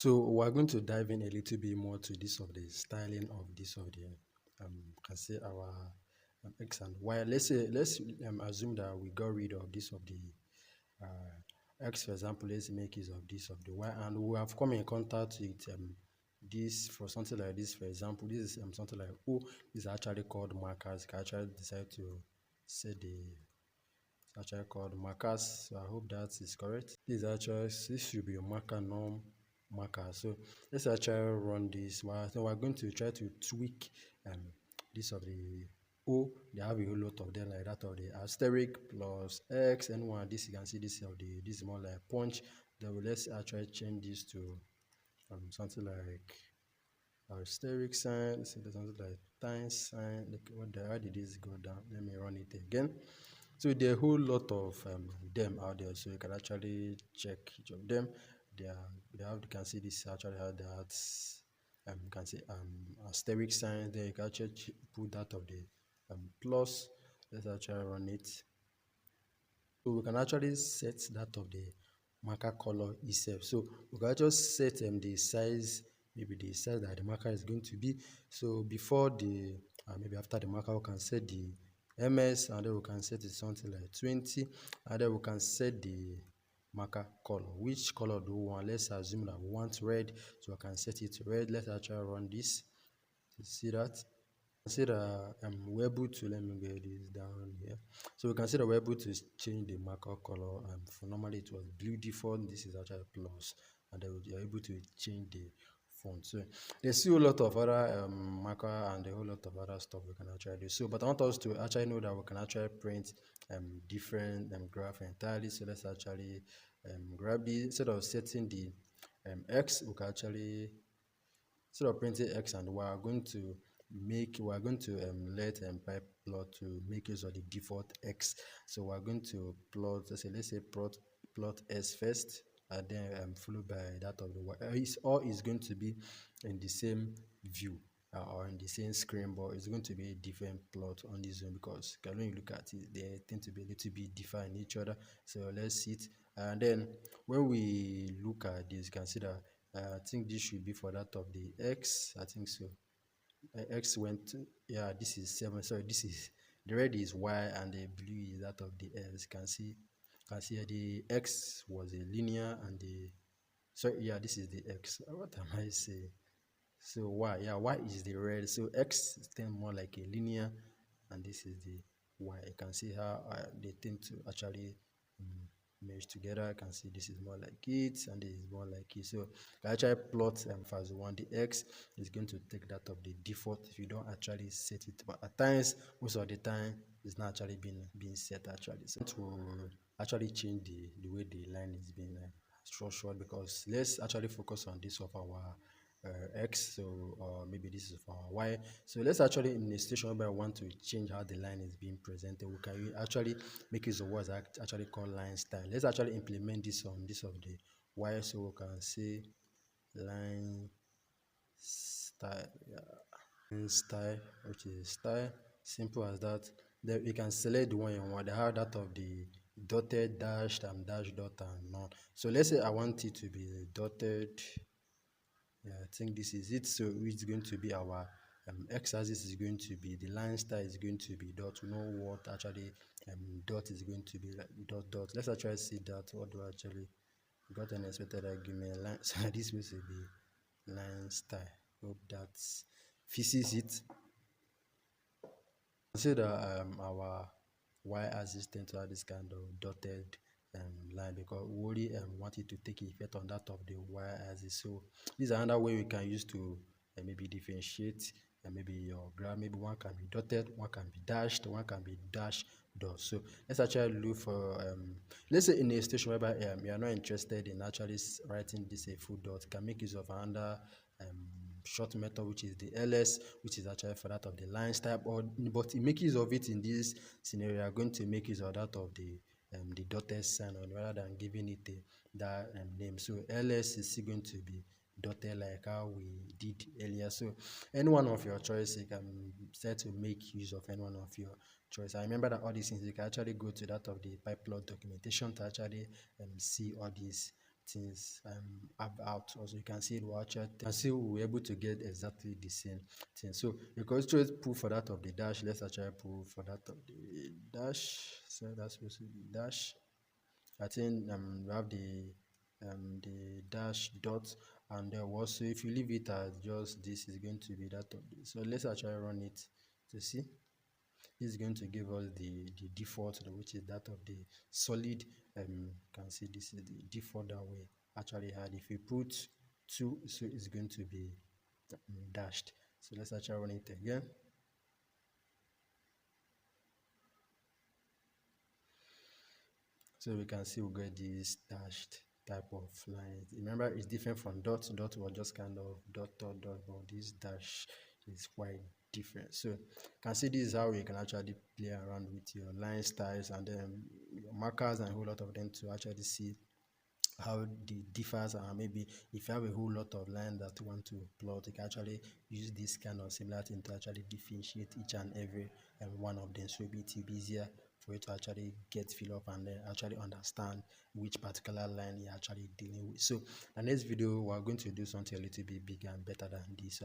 So we're going to dive in a little bit more to this of the styling of this of the can say our x and y. Let's assume that we got rid of this of the x, for example. Let's make use of this of the y, and we have come in contact with this for something like this. For example, this is something like oh, this is actually called markers. You can actually decide to set the it's actually called markers. So I hope that is correct. This should be a marker norm marker. So let's actually run this. So we're going to try to tweak this of the O. They have a whole lot of them like that of the asterisk plus X and one. This you can see this of the this is more like punch. Then let's actually change this to something like asterisk sign. So there's something like times sign. Like how did this go down? Let me run it again. So there are a whole lot of them out there, so you can actually check each of them. They have, you can see this actually had that you can see asterisk sign there. You can actually put that of the plus. Let's actually run it. So we can actually set that of the marker color itself. So we can just set the size, maybe the size that the marker is going to be. So before the maybe after the marker, we can set the ms, and then we can set it something like 20, and then we can set the marker color. Which color do we want? Let's assume that we want red, so I can set it to red. Let's actually run this to see that. See that we're able to, let me get this down here. So we can see that we're able to change the marker color. For normally it was blue default, this is actually plus, and then you're able to change the font. So there's still a lot of other marker and a whole lot of other stuff we can actually do. So but I want us to actually know that we can actually print different graph entirely. So let's actually grab this. Instead of setting the x, we can actually, instead of printing x and y, we are going to let Matplotlib to make use of the default x. So we are going to plot, let's say plot s first, and then followed by that of the y. All is going to be in the same view or in the same screen, but it's going to be a different plot on this one because when you look at it, they tend to be a little bit different in each other. So let's see it, and then when we look at this, you can see that I think this should be for that of the x. I think so. X went, yeah, this is 7. Sorry, this is the red is y and the blue is that of the s. Can see the x was a linear and the, sorry, yeah, this is the x. What am I saying? So y, yeah, y is the red. So x tend more like a linear, and this is the y. You can see how they tend to actually merge together. I can see this is more like it and this is more like it. So I actually plot phase 1. The x is going to take that of the default if you don't actually set it, but at times, most of the time, it's not actually being set actually. So to actually change the way the line is being structured, because let's actually focus on this of our x, so maybe this is for our y. So let's actually, in a situation where I want to change how the line is being presented, we can actually make use of what's actually called line style. Let's actually implement this on this of the y. So we can say line style, yeah, line style, which is style, simple as that. Then we can select the one you want. They have that of the dotted, dashed, and dash dot and none. So let's say I want it to be dotted. Yeah, I think this is it. So it's going to be our x-axis is going to be, the line style is going to be dot. We know what actually dot is going to be, like dot dot. Let's actually see that. What do I actually got an expected argument line? So this will be line style. Hope that fixes it. Consider our y-axis tend to have this kind of dotted line because we only want it to take effect on that of the y-axis. So this is another way we can use to maybe differentiate maybe your graph. Maybe one can be dotted, one can be dashed, one can be dash dot. So let's actually look for let's say in a situation whereby you are not interested in actually writing this a full dot, you can make use of another short method, which is the ls, which is actually for that of the line style, but in making use of it in this scenario, we are going to make use of that of the dotted sign on rather than giving it that name. So ls is still going to be dotted like how we did earlier. So any one of your choice, you can set to make use of any one of your choice. I remember that all these things you can actually go to that of the Matplotlib documentation to actually see all these things out. Also, you can see it will actually, you can see we're able to get exactly the same thing. So you can just pull for that of the dash. Let's actually pull for that of the dash. So that's supposed to be dash. I think we have the dash dot, and then also if you leave it as just this, is going to be that of this. So let's actually run it to see. This is going to give us the default, which is that of the solid. Can see this is the default that we actually had. If you put 2, so it's going to be dashed. So let's actually run it again. So we can see we get this dashed type of line. Remember, it's different from dot. Dot was just kind of dot dot dot, but this dash is quite different. So you can see this is how you can actually play around with your line styles and then your markers and a whole lot of them to actually see how the differs. And maybe if you have a whole lot of line that you want to plot, you can actually use this kind of similar thing to actually differentiate each and every one of them, so it will be easier for you to actually get fill up and then actually understand which particular line you're actually dealing with. So the next video we're going to do something a little bit bigger and better than this.